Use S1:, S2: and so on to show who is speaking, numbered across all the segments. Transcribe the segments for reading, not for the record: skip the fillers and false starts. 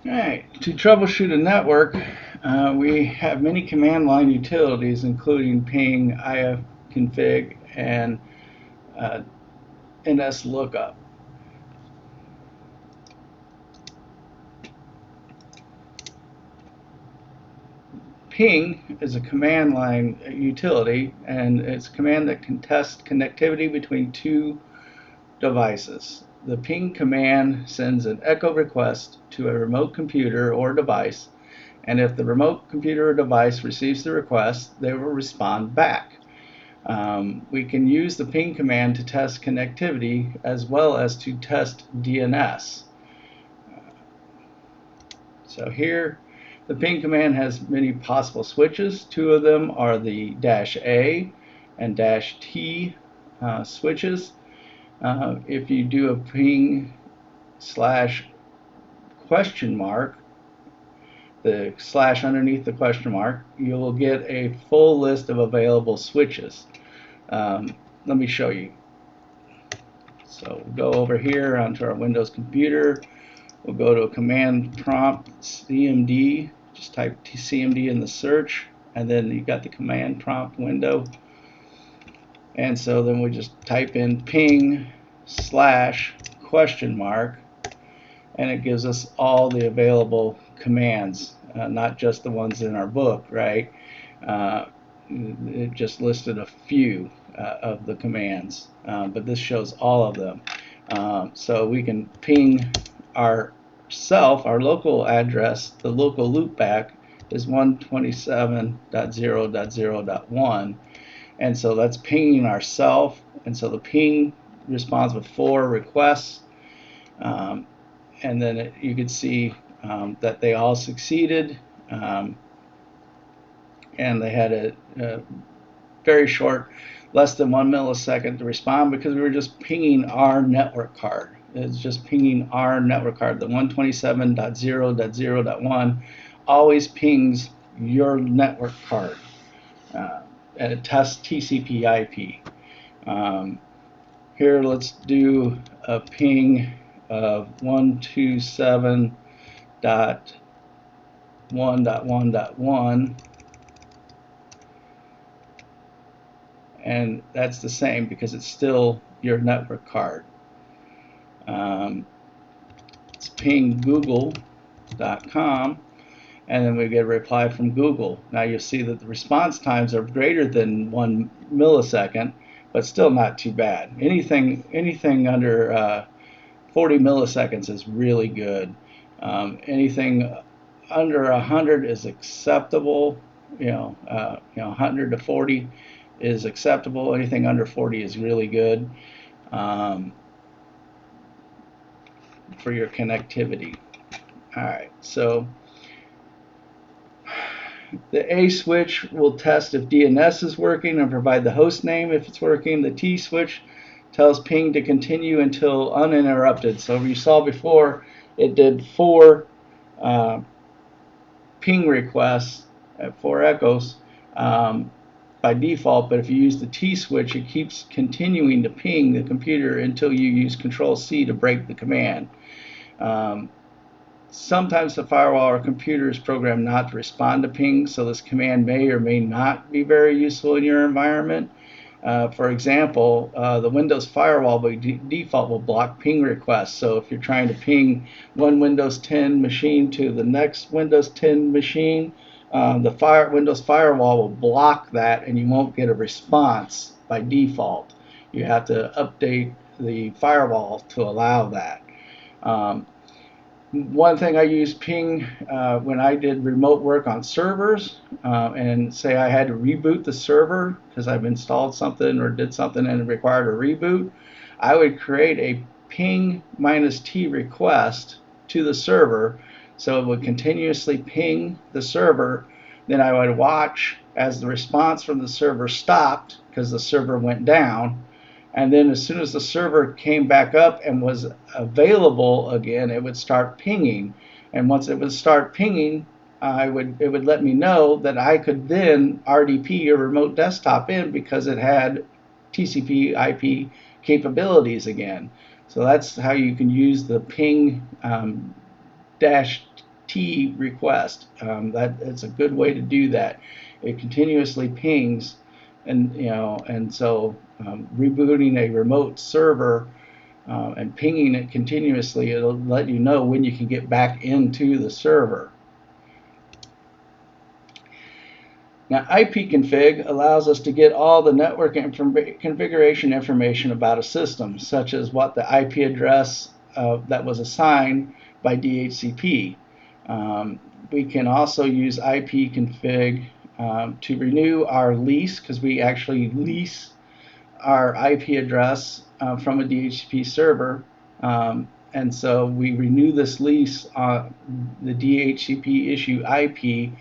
S1: Alright, to troubleshoot a network, we have many command line utilities including ping, ifconfig, and uh, nslookup. Ping is a command line utility, and it's a command that can test connectivity between two devices. The ping command sends an echo request to a remote computer or device, and if the remote computer or device receives the request, they will respond back. We can use the ping command to test connectivity as well as to test DNS. So here, the ping command has many possible switches. Two of them are the -A and -T switches. If you do a ping slash question mark, the slash underneath the question mark, you will get a full list of available switches. Let me show you. So we'll go over here onto our Windows computer. We'll go to a command prompt, CMD. Just type CMD in the search, and then you got the command prompt window. And so then we just type in ping slash question mark, and it gives us all the available commands, not just the ones in our book, right? It just listed a few of the commands, but this shows all of them. So we can ping our local address. The local loopback is 127.0.0.1, and so that's pinging ourself. And so the ping responds with 4 requests, and then you can see that they all succeeded, and they had a very short, less than 1 millisecond to respond, because we were just pinging our network card. It's just pinging our network card. The 127.0.0.1 always pings your network card, and it tests TCP/IP. Here, let's do a ping of 127.1.1.1, and that's the same because it's still your network card. Let's ping google.com, and then we get a reply from Google. Now you'll see that the response times are greater than 1 millisecond, but still not too bad. Anything under 40 milliseconds is really good. Anything under 100 is acceptable. 100 to 40 is acceptable. Anything under 40 is really good for your connectivity. All right, so the A switch will test if DNS is working and provide the host name if it's working. The T switch tells ping to continue until uninterrupted. So you saw before, it did 4 ping requests at 4 echoes by default, but if you use the T switch, it keeps continuing to ping the computer until you use Control-C to break the command. Sometimes the firewall or computer is programmed not to respond to ping, so this command may or may not be very useful in your environment. For example, the Windows firewall by default will block ping requests. So if you're trying to ping one Windows 10 machine to the next Windows 10 machine, the Windows firewall will block that, and you won't get a response by default. You have to update the firewall to allow that. One thing I use ping when I did remote work on servers, and say I had to reboot the server because I've installed something or did something and it required a reboot, I would create a ping -T request to the server, so it would continuously ping the server. Then I would watch as the response from the server stopped because the server went down. And then as soon as the server came back up and was available again, it would start pinging. And once it would start pinging, it would let me know that I could then RDP or remote desktop in because it had TCP/IP capabilities again. So that's how you can use the ping -t request. That is a good way to do that. It continuously pings, and so rebooting a remote server and pinging it continuously, it'll let you know when you can get back into the server. Now, ipconfig allows us to get all the network configuration information about a system, such as what the IP address that was assigned by DHCP. We can also use ipconfig to renew our lease, because we actually lease our IP address from a DHCP server. And so we renew this lease on the DHCP issue IP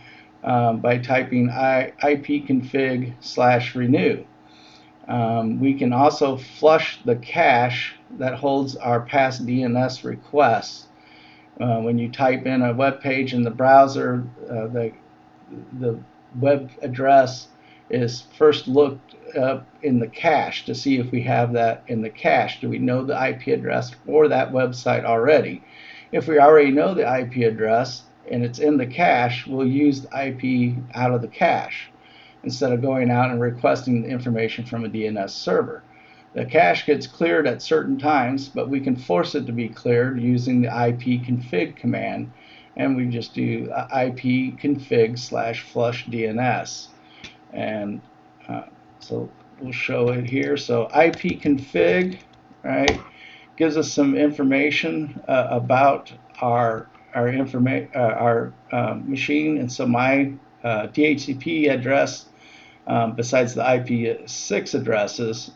S1: by typing ipconfig/renew. We can also flush the cache that holds our past DNS requests. When you type in a web page in the browser, the web address is first looked up in the cache to see if we have that in the cache. Do we know the IP address for that website already? If we already know the IP address and it's in the cache, we'll use the IP out of the cache instead of going out and requesting the information from a DNS server. The cache gets cleared at certain times, but we can force it to be cleared using the ipconfig command, and we just do ipconfig/flush DNS. And so we'll show it here. So ipconfig, right, gives us some information about our machine. And so my DHCP address, besides the IP6 addresses,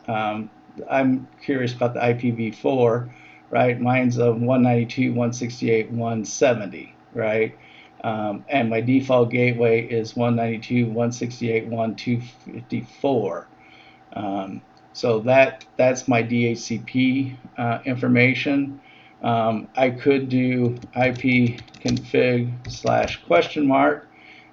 S1: I'm curious about the IPv4, right? Mine's of 192.168.170, right? And my default gateway is 192.168.1.254. So that's my DHCP information. I could do ipconfig/?,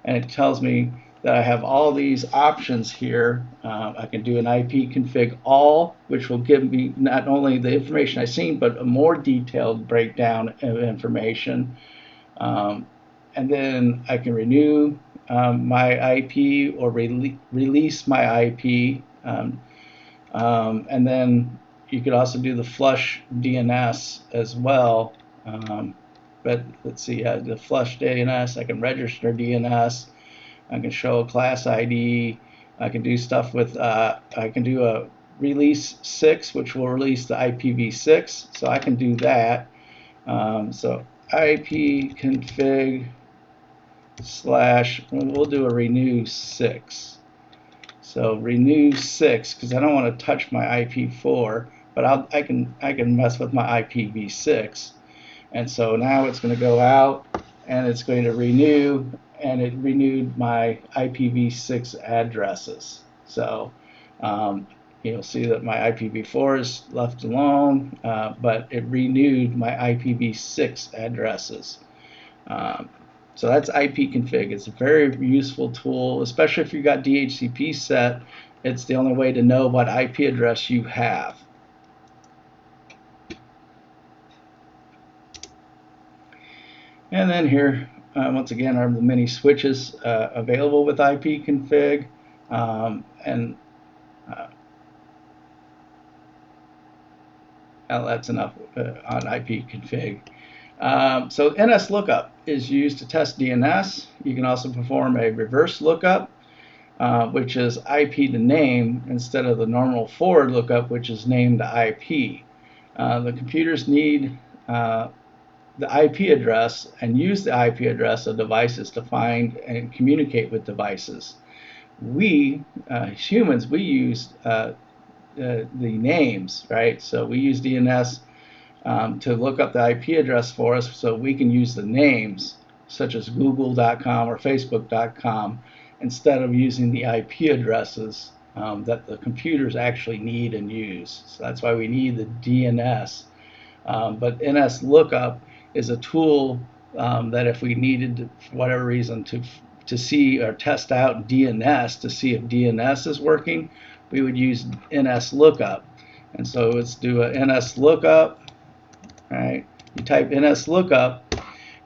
S1: and it tells me that I have all these options here. I can do an ipconfig all, which will give me not only the information I've seen, but a more detailed breakdown of information. And then I can renew my IP or release my IP. And then you could also do the flush DNS as well. But let's see, the flush DNS, I can register DNS. I can show a class ID. I can do stuff with, I can do a release 6, which will release the IPv6. So I can do that. So ipconfig/ we'll do a renew 6. So renew 6, because I don't want to touch my IP4, but I can mess with my IPv6. And so now it's going to go out and it's going to renew, and it renewed my IPv6 addresses. So you'll see that my IPv4 is left alone, but it renewed my IPv6 addresses. So that's ipconfig. It's a very useful tool, especially if you've got DHCP set. It's the only way to know what IP address you have. And then here, once again, are the many switches available with ipconfig. That's enough on ipconfig. So NS lookup is used to test DNS. You can also perform a reverse lookup, which is IP to name instead of the normal forward lookup, which is name to IP. The computers need the IP address and use the IP address of devices to find and communicate with devices. We, humans, we use the names, right? So we use DNS to look up the IP address for us, so we can use the names, such as google.com or facebook.com, instead of using the IP addresses that the computers actually need and use. So that's why we need the DNS. But NS lookup is a tool that if we needed, for whatever reason, to see or test out DNS to see if DNS is working, we would use NS lookup. And so let's do a NS lookup. Right? You type NS lookup,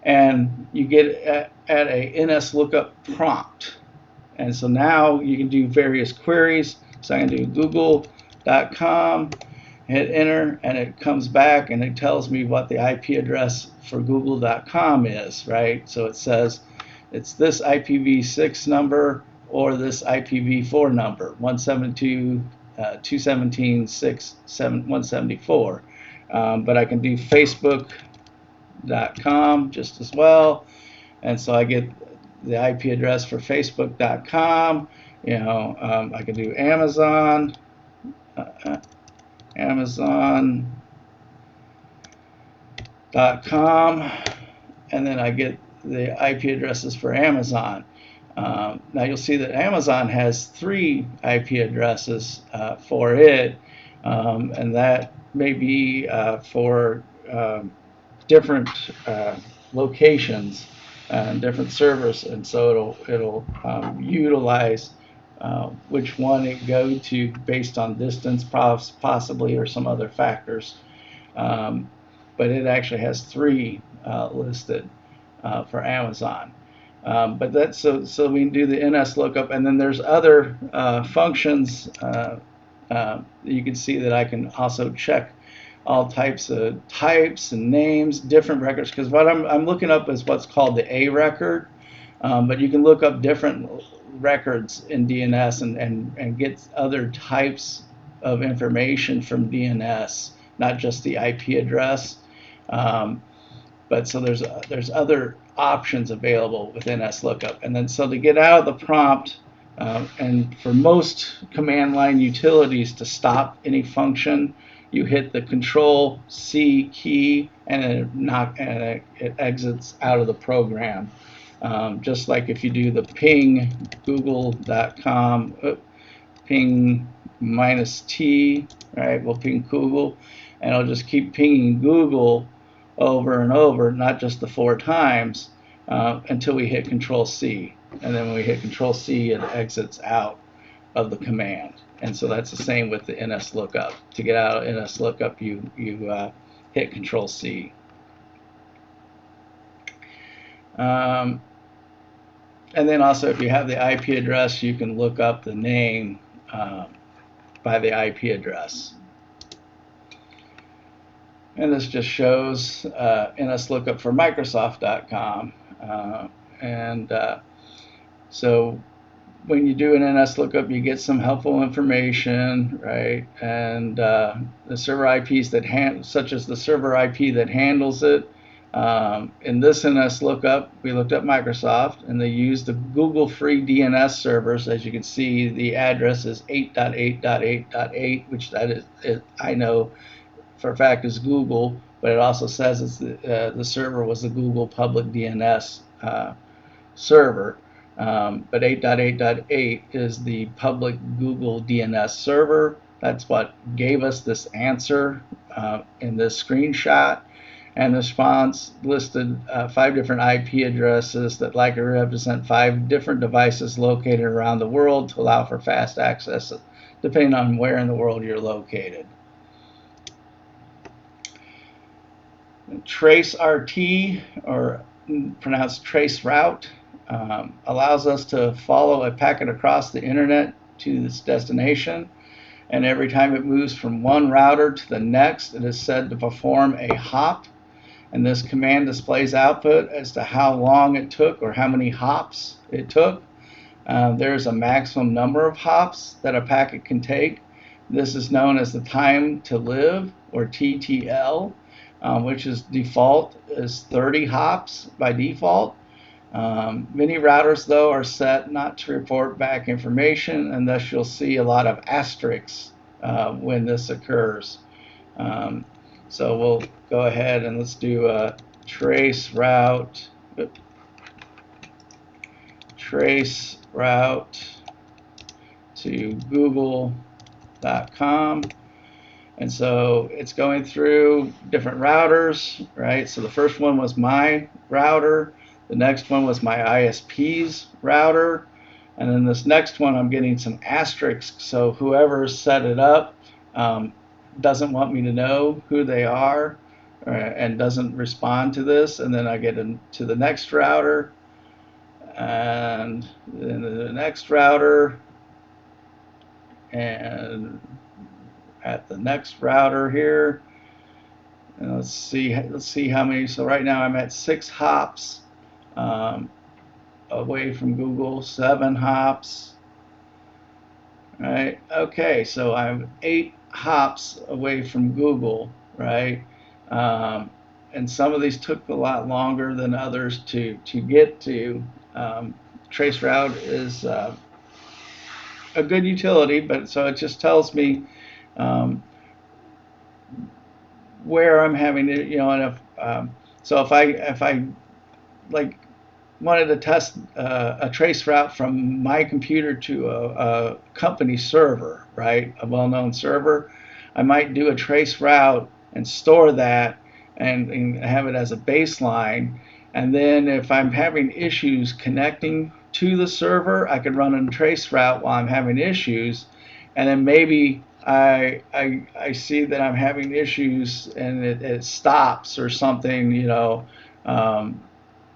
S1: and you get at a NS lookup prompt. And so now you can do various queries. So I can do google.com, hit enter, and it comes back and it tells me what the IP address for google.com is, right? So it says it's this IPv6 number or this IPv4 number, 172.217.6.174. But I can do facebook.com just as well. And so I get the IP address for facebook.com. I can do Amazon, Amazon.com, and then I get the IP addresses for Amazon. Now you'll see that Amazon has 3 IP addresses for it, and that may be for different locations and different servers, and so it'll utilize which one it go to based on distance, possibly, or some other factors. But it actually has 3 listed for Amazon. But that's so we can do the NS lookup, and then there's other functions. You can see that I can also check all types of types and names, different records, because what I'm looking up is what's called the A record, but you can look up different records in DNS and get other types of information from DNS, not just the IP address. But so there's other options available with NS lookup, and then so to get out of the prompt, and for most command line utilities to stop any function, you hit the Control C key, and it exits out of the program. Just like if you do the ping google.com, ping -T, right? We'll ping Google, and it'll just keep pinging Google over and over, not just the 4 times, until we hit Control C. And then when we hit Control C, it exits out of the command. And so that's the same with the NS lookup. To get out of NS lookup, you hit Control C. And then also, if you have the IP address, you can look up the name by the IP address. And this just shows NS lookup for Microsoft.com. So when you do an NS lookup, you get some helpful information, right? And the server IPs such as the server IP that handles it. In this NS lookup, we looked up Microsoft, and they used the Google free DNS servers. As you can see, the address is 8.8.8.8, which I know for a fact is Google, but it also says it's the server was the Google public DNS server. But 8.8.8 is the public Google DNS server. That's what gave us this answer in this screenshot. And the response listed 5 different IP addresses that likely represent 5 different devices located around the world to allow for fast access, depending on where in the world you're located. Trace RT, or pronounced trace route, allows us to follow a packet across the internet to its destination, and every time it moves from one router to the next, it is said to perform a hop, and this command displays output as to how long it took or how many hops it took. There's a maximum number of hops that a packet can take. This is known as the time to live, or TTL, which is default is 30 hops by default. Many routers, though, are set not to report back information, and thus you'll see a lot of asterisks when this occurs. So we'll go ahead and let's do a trace route to google.com. And so it's going through different routers, right? So the first one was my router. The next one was my ISP's router. And then this next one, I'm getting some asterisks. So whoever set it up doesn't want me to know who they are, and doesn't respond to this, and then I get into the next router, and then the next router, and at the next router here, and let's see how many. So right now I'm at 6 hops away from Google, 7 hops. Right. Okay, so I'm 8 hops away from Google, right? And some of these took a lot longer than others to get to. Traceroute is a good utility, but so it just tells me where I'm having it, and so if I like wanted to test a trace route from my computer to a company server, right, a well-known server, I might do a trace route and store that and have it as a baseline. And then if I'm having issues connecting to the server, I could run a trace route while I'm having issues. And then maybe I see that I'm having issues and it stops or something,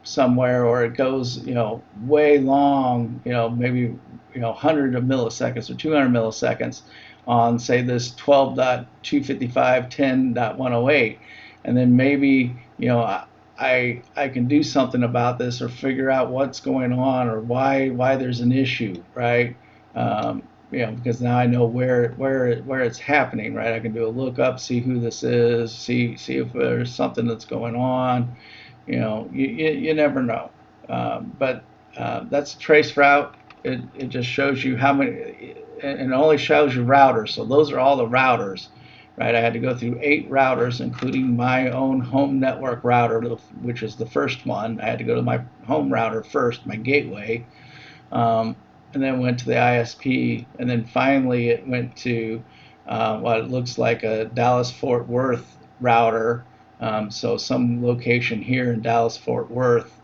S1: somewhere, or it goes, way long, maybe, 100 of milliseconds or 200 milliseconds on, say, this 12.255.10.108, and then maybe, I can do something about this or figure out what's going on or why there's an issue, right? Because now I know where it's happening, right? I can do a lookup, see who this is, see if there's something that's going on. You never know. But that's a trace route. It just shows you how many, and it only shows you routers. So those are all the routers, right? I had to go through 8 routers, including my own home network router, which is the first one. I had to go to my home router first, my gateway, and then went to the ISP, and then finally it went to what it looks like a Dallas-Fort Worth router. So some location here in Dallas-Fort Worth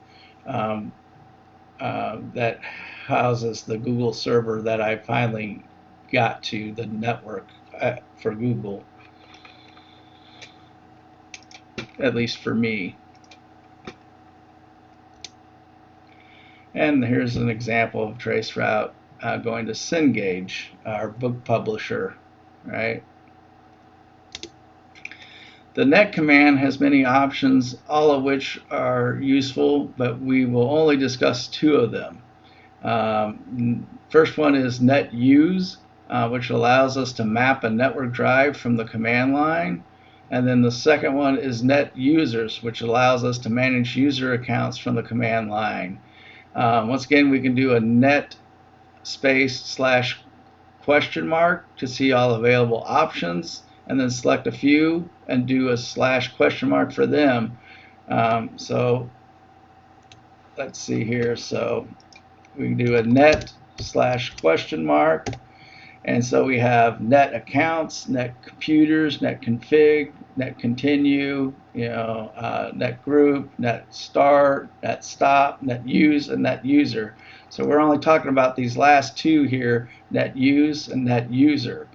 S1: that houses the Google server that I finally got to, the network for Google, at least for me. And here's an example of traceroute going to Cengage, our book publisher, right? The net command has many options, all of which are useful, but we will only discuss 2 of them. First one is net use, which allows us to map a network drive from the command line. And then the second one is net users, which allows us to manage user accounts from the command line. Once again, we can do a net space / question mark to see all available options, and then select a few and do a / question mark for them. So let's see here. So we can do a net / question mark, and so we have net accounts, net computers, net config, net continue, net group, net start, net stop, net use, and net user. So we're only talking about these last 2 here, net use and net user.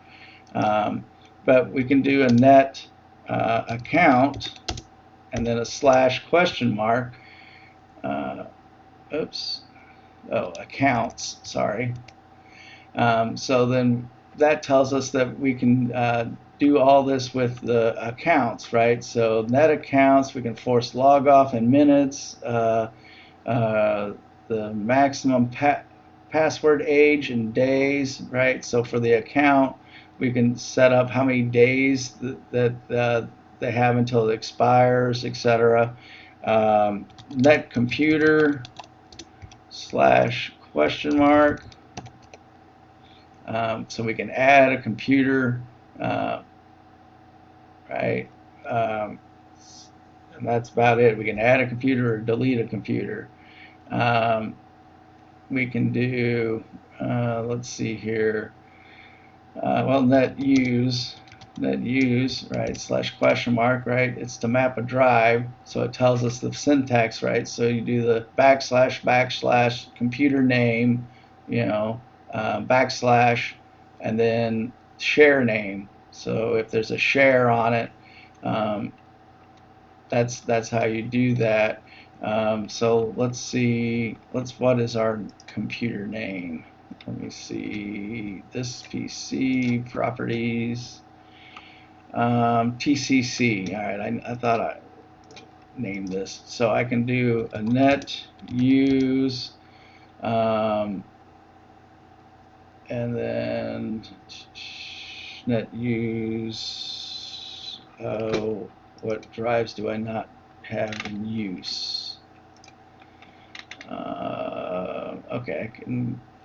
S1: But we can do a net account and then a / question mark. Accounts, sorry. So then that tells us that we can do all this with the accounts, right? So net accounts, we can force log off in minutes, the maximum password age in days, right? So for the account, we can set up how many days that they have until it expires, etc. Net computer / question mark. So we can add a computer, right? And that's about it. We can add a computer or delete a computer. We can do, let's see here. Net use, right, / question mark, right? It's to map a drive, so it tells us the syntax, right? So you do the / computer name, / and then share name. So if there's a share on it, that's how you do that. So let's see. What is our computer name? Let me see. This PC properties. TCC. All right. I thought I named this. So I can do a net use. And then net use. Oh, what drives do I not have in use? Okay,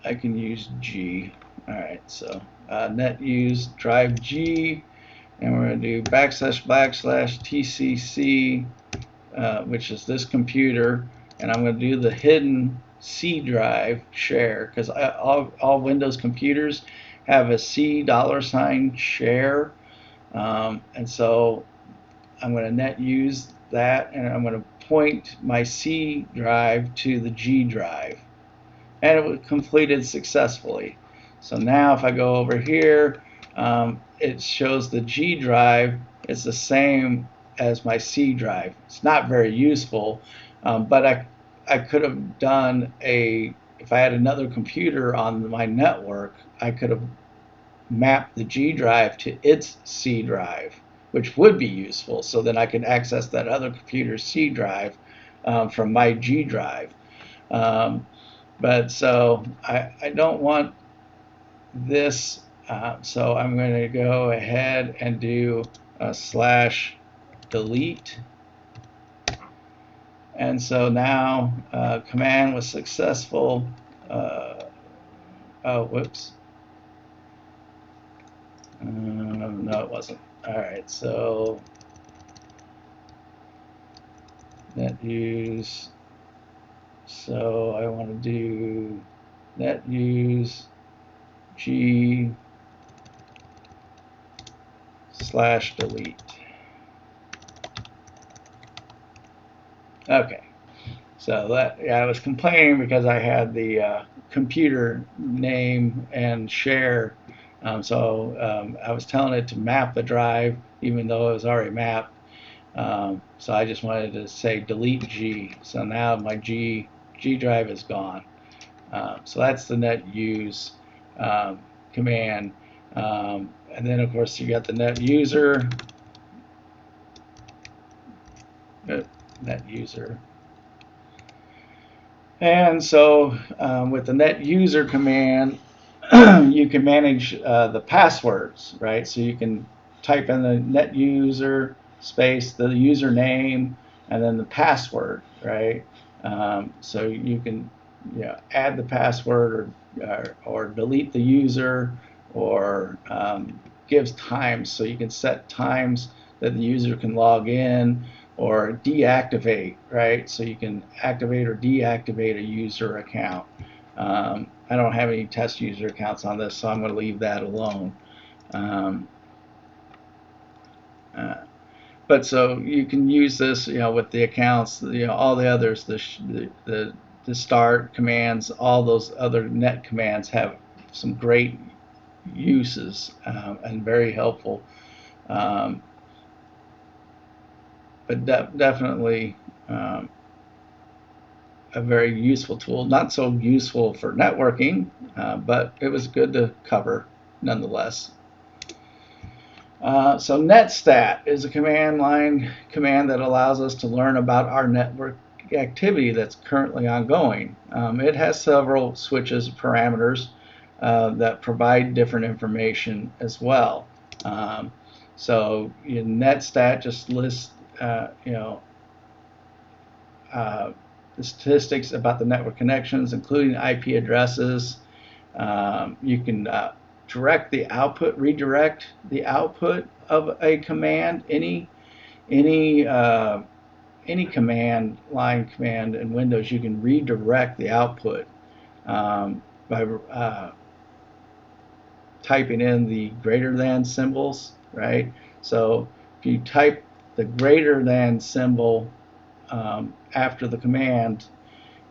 S1: I can use G. All right, so net use drive G, and we're going to do //TCC, which is this computer, and I'm going to do the hidden C drive share, because all Windows computers have a C $ share, and so I'm going to net use that, and I'm going to point my C drive to the G drive, and it was completed successfully. So now if I go over here, it shows the G drive is the same as my C drive. It's not very useful, but I could have done if I had another computer on my network, I could have mapped the G drive to its C drive, which would be useful. So then I could access that other computer's C drive from my G drive. But so I don't want this, so I'm going to go ahead and do a /delete. And so now command was successful. Oh, whoops. No, it wasn't. All right, so net use. So I want to do net use G /delete. Okay, so that, yeah, I was complaining because I had the computer name and share, so I was telling it to map the drive even though it was already mapped. So I just wanted to say delete G. So now my G drive is gone. So that's the net use command. And then of course you got the net user. Net user. And so with the net user command, you can manage the passwords, right? So you can type in the net user space, the username, and then the password, right? So you can add the password or delete the user, or gives times, so you can set times that the user can log in, or deactivate, right? So you can activate or deactivate a user account. I don't have any test user accounts on this, so I'm going to leave that alone. But so you can use this, with the accounts, all the others, the start commands, all those other net commands have some great uses and very helpful. But definitely a very useful tool. Not so useful for networking, but it was good to cover nonetheless. So netstat is a command line command that allows us to learn about our network activity that's currently ongoing. It has several switches, parameters that provide different information as well. So netstat just lists the statistics about the network connections, including IP addresses. You can redirect the output of a command. Any command line command in Windows, you can redirect the output by typing in the greater than symbols, right? So if you type the greater than symbol after the command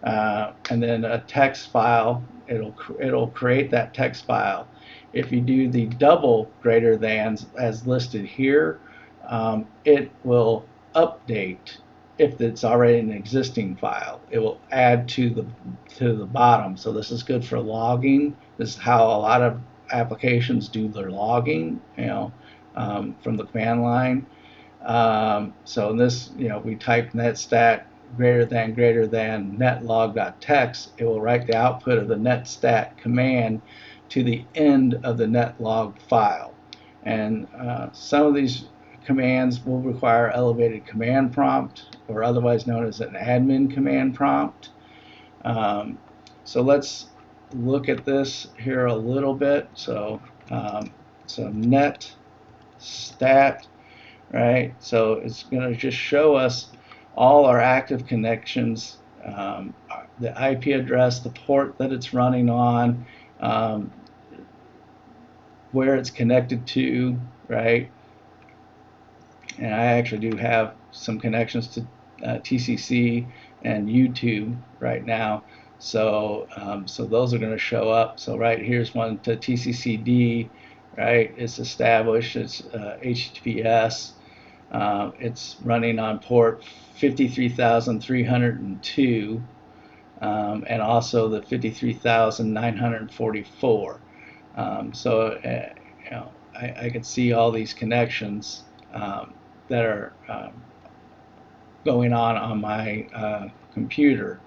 S1: and then a text file, it'll create that text file. If you do the double greater thans as listed here, it will update if it's already an existing file. It will add to the bottom. So this is good for logging. This is how a lot of applications do their logging, from the command line. So in this, we type netstat greater than netlog.txt. It will write the output of the netstat command to the end of the netlog file. And some of these commands will require elevated command prompt, or otherwise known as an admin command prompt. So let's look at this here a little bit. So net stat, right? So it's going to just show us all our active connections, the IP address, the port that it's running on, where it's connected to, right? And I actually do have some connections to TCC and YouTube right now. So those are going to show up. So right here's one to TCCD, right? It's established. It's HTTPS. It's running on port 53,302 and also the 53,944. So I can see all these connections that are going on my computer.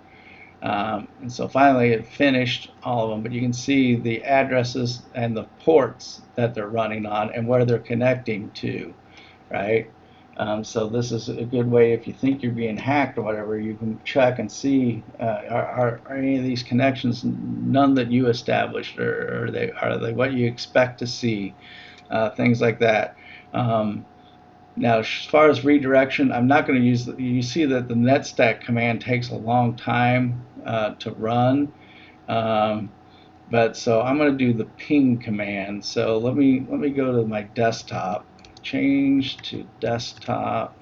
S1: And so finally it finished all of them, but you can see the addresses and the ports that they're running on and where they're connecting to, right? So this is a good way, if you think you're being hacked or whatever, you can check and see, are any of these connections none that you established, or are they what you expect to see, things like that. Now, as far as redirection, I'm not going to use, you see that the netstat command takes a long time to run, but so I'm going to do the ping command. So let me go to my desktop, change to desktop.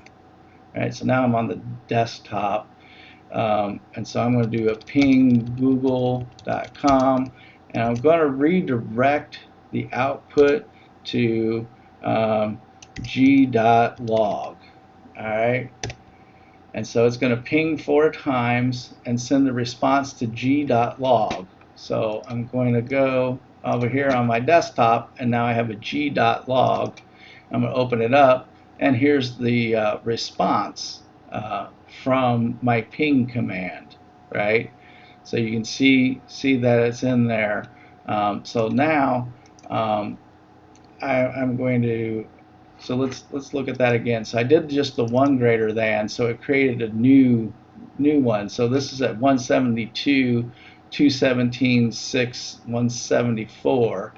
S1: All right, so now I'm on the desktop, and so I'm going to do a ping google.com, and I'm going to redirect the output to g.log. Alright, and so it's going to ping 4 times and send the response to g.log. So I'm going to go over here on my desktop, and now I have a g.log. I'm going to open it up, and here's the response from my ping command, right? So you can see that it's in there. So now I'm going to, so let's look at that again. So I did just the one greater than, so it created a new one. So this is at 172.217.6.174.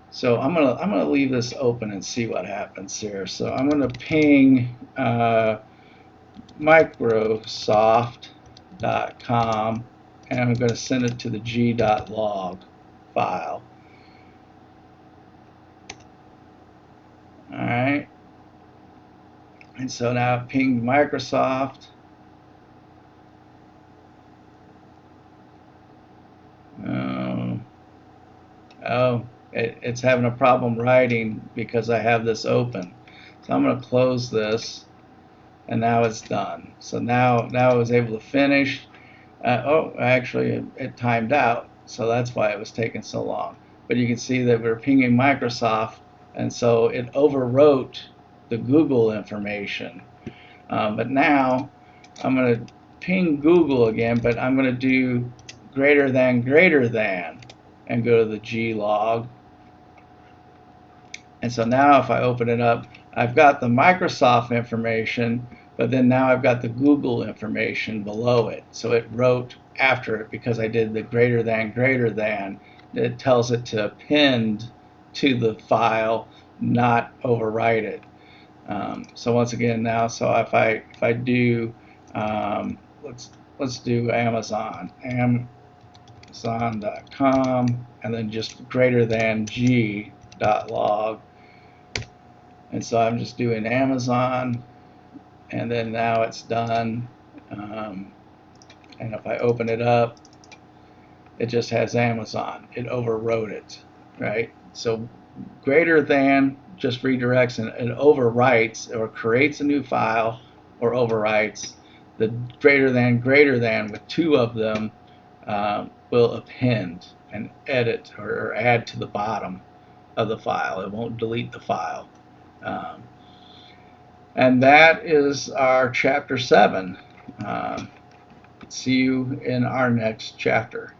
S1: So I'm gonna leave this open and see what happens here. So I'm gonna ping Microsoft.com, and I'm going to send it to the g.log file. Alright, and so now I've pinged Microsoft. It's having a problem writing because I have this open. So I'm going to close this, and now it's done. So now I was able to finish. Actually it timed out, so that's why it was taking so long. But you can see that we're pinging Microsoft, and so it overwrote the Google information. But now I'm going to ping Google again, but I'm going to do greater than, and go to the glog. And so now if I open it up, I've got the Microsoft information, but then now I've got the Google information below it. So it wrote after it because I did the greater than. It tells it to append to the file, not overwrite it. So once again now, so if I do, let's do Amazon, Amazon.com, and then just greater than g.log. And so I'm just doing Amazon, and then now it's done. And if I open it up, it just has Amazon. It overwrote it, right? So Greater than just redirects and overwrites or creates a new file or overwrites. The greater than with two of them will append and edit or add to the bottom of the file. It won't delete the file. And that is our chapter 7. See you in our next chapter.